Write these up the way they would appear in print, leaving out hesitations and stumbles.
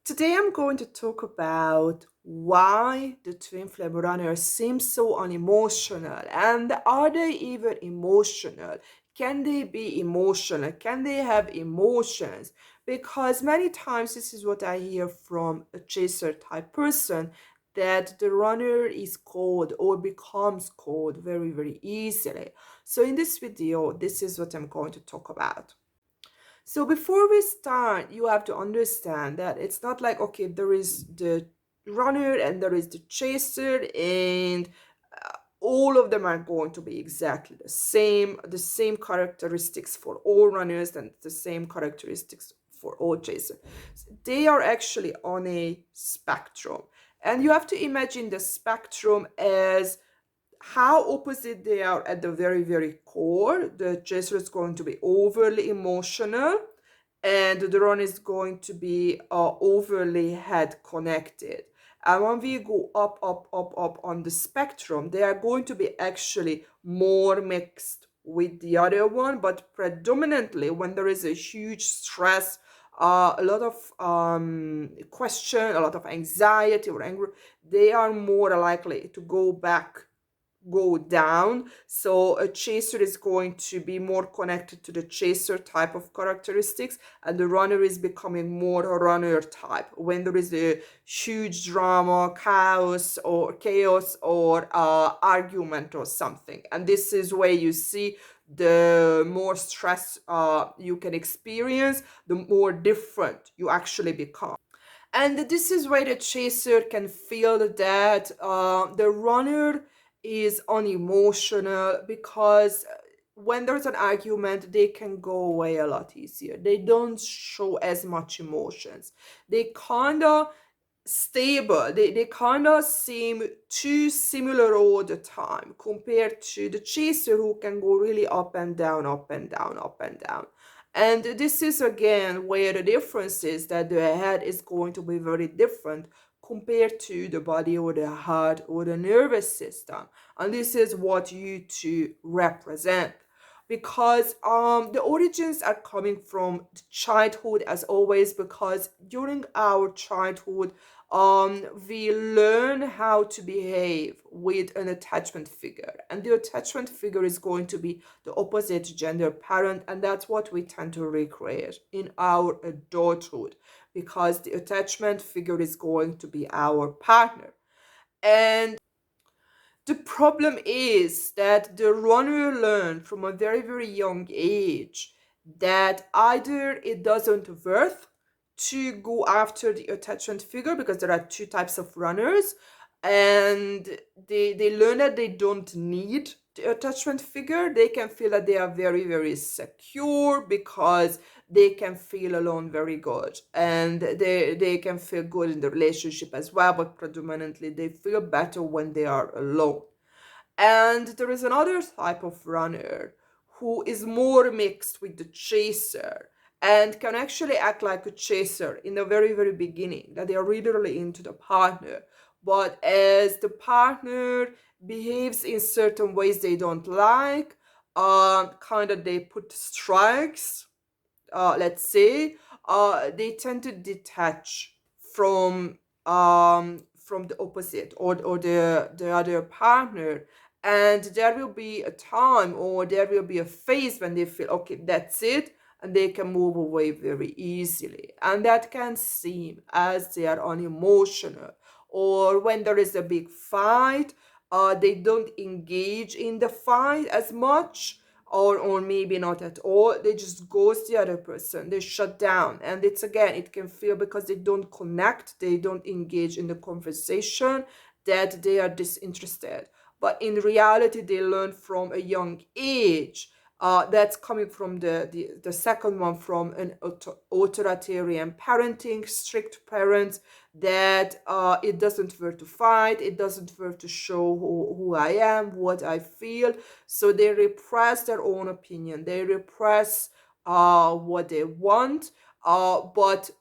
Today I'm going to talk about why the twin flame runners seem so unemotional, and are they even emotional? Can they be emotional? Can they have emotions? Because many times this is what I hear from a chaser type person, that the runner is cold or becomes cold very, very easily. So in this video, this is what I'm going to talk about. So before we start, you have to understand that it's not like, okay, there is the runner and there is the chaser, and all of them are going to be exactly the same characteristics for all runners and the same characteristics for all chasers. They are actually on a spectrum. And you have to imagine the spectrum as how opposite they are at the very, very core. The chaser is going to be overly emotional, and the drone is going to be overly head connected. And when we go up, up, up, up on the spectrum, they are going to be actually more mixed with the other one, but predominantly when there is a huge stress, a lot of question, a lot of anxiety or anger, they are more likely to go down. So a chaser is going to be more connected to the chaser type of characteristics, and the runner is becoming more a runner type when there is a huge drama, chaos or argument or something. And this is where you see the more stress you can experience, the more different you actually become. And this is where the chaser can feel that the runner is unemotional, because when there's an argument, they can go away a lot easier. They don't show as much emotions. They kind of stable. They kind of seem too similar all the time compared to the chaser, who can go really up and down, up and down, up and down. And this is again where the difference is, that the head is going to be very different compared to the body or the heart or the nervous system. And this is what you two represent, because the origins are coming from childhood as always, because during our childhood we learn how to behave with an attachment figure, and the attachment figure is going to be the opposite gender parent, and that's what we tend to recreate in our adulthood, because the attachment figure is going to be our partner. And the problem is that the runner learned from a very, very young age that either it doesn't worth to go after the attachment figure, because there are two types of runners, and they learn that they don't need the attachment figure. They can feel that they are very, very secure because they can feel alone very good, and they can feel good in the relationship as well, but predominantly they feel better when they are alone. And there is another type of runner who is more mixed with the chaser, and can actually act like a chaser in the very, very beginning, that they are really into the partner. But as the partner behaves in certain ways they don't like, kind of they put strikes, let's say, they tend to detach from the opposite, or the other partner. And there will be a time, or there will be a phase when they feel, okay, that's it, and they can move away very easily. And that can seem as they are unemotional. Or when there is a big fight, they don't engage in the fight as much, or maybe not at all. They just ghost the other person, they shut down. And it's again, it can feel, because they don't connect, they don't engage in the conversation, that they are disinterested. But in reality, they learn from a young age. That's coming from the second one, from an authoritarian parenting, strict parents, that it doesn't worth to fight, it doesn't worth to show who I am, what I feel. So they repress their own opinion, they repress what they want. But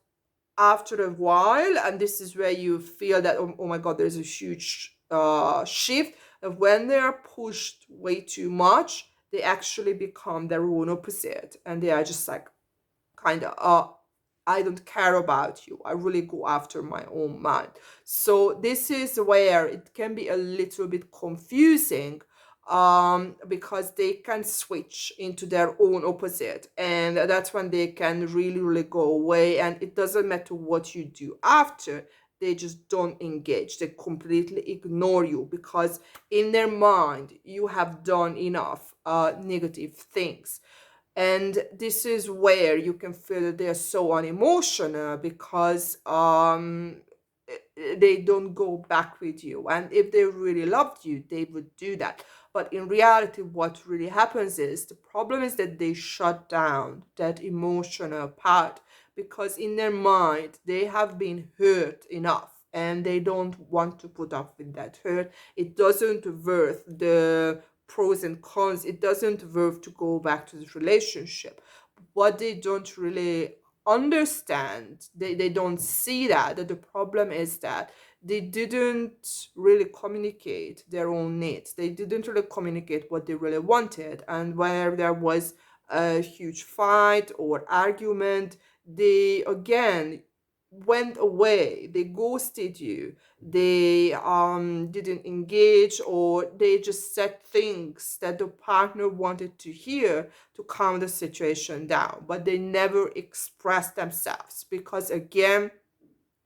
after a while, and this is where you feel that, oh my god, there's a huge shift, of when they are pushed way too much, they actually become their own opposite, and they are just like kind of I don't care about you. I really go after my own mind. So this is where it can be a little bit confusing, because they can switch into their own opposite, and that's when they can really, really go away. And it doesn't matter what you do after, they just don't engage. They completely ignore you because in their mind you have done enough negative things. And this is where you can feel that they're so unemotional because they don't go back with you. And if they really loved you, they would do that. But in reality, what really happens is the problem is that they shut down that emotional part because in their mind they have been hurt enough and they don't want to put up with that hurt. It doesn't worth the pros and cons. It doesn't worth to go back to this relationship. What they don't really understand, they don't see that the problem is that they didn't really communicate their own needs. They didn't really communicate what they really wanted. And where there was a huge fight or argument, they again went away, they ghosted you, they didn't engage, or they just said things that the partner wanted to hear to calm the situation down, but they never expressed themselves because again,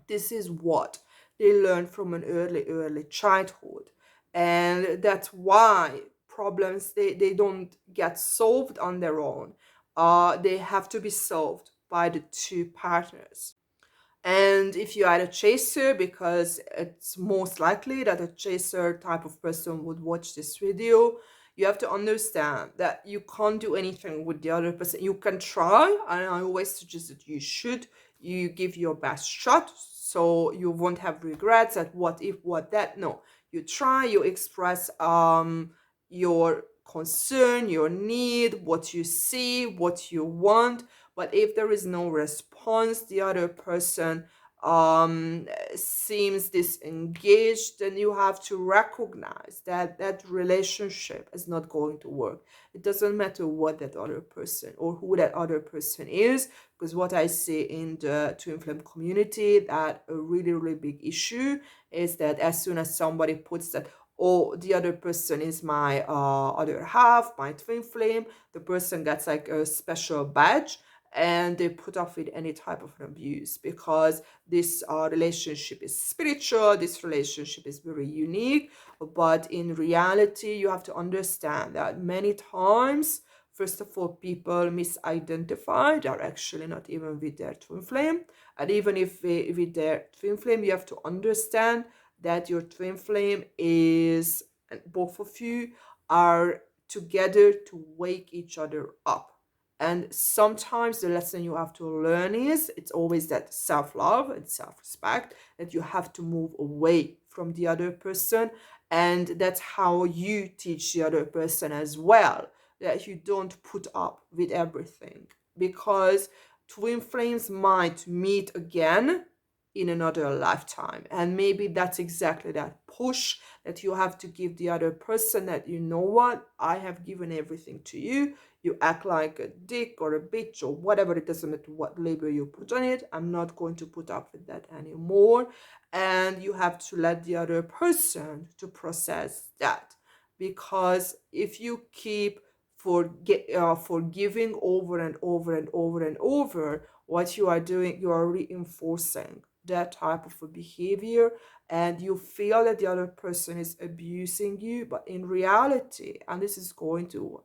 this is what they learned from an early childhood. And that's why problems, they don't get solved on their own. They have to be solved by the two partners. And if you are a chaser, because it's most likely that a chaser type of person would watch this video, you have to understand that you can't do anything with the other person. You can try, and I always suggest that you should. You give your best shot so you won't have regrets at what if, what that. No, you try, you express your concern, your need, what you see, what you want. But if there is no response, the other person seems disengaged, then you have to recognize that that relationship is not going to work. It doesn't matter what that other person or who that other person is, because what I see in the twin flame community, that a really, really big issue is that as soon as somebody puts that, oh, the other person is my other half, my twin flame, the person gets like a special badge and they put off with any type of abuse because this relationship is spiritual, this relationship is very unique. But in reality, you have to understand that many times, first of all, people misidentify. They're actually not even with their twin flame. And even if with their twin flame, you have to understand that your twin flame is, and both of you are together to wake each other up. And sometimes the lesson you have to learn is it's always that self-love and self-respect, that you have to move away from the other person. And that's how you teach the other person as well, that you don't put up with everything. Because twin flames might meet again in another lifetime. And maybe that's exactly that push that you have to give the other person, that you know what, I have given everything to you. You act like a dick or a bitch or whatever, it doesn't matter what label you put on it. I'm not going to put up with that anymore. And you have to let the other person to process that. Because if you keep forgiving over and over and over and over, what you are doing, you are reinforcing that type of a behavior, and you feel that the other person is abusing you. But in reality, and this is going to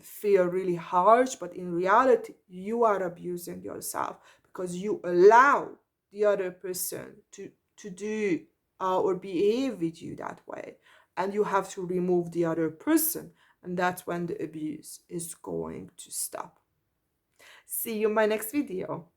feel really harsh, but in reality, you are abusing yourself because you allow the other person to do or behave with you that way. And you have to remove the other person, and that's when the abuse is going to stop. See you in my next video.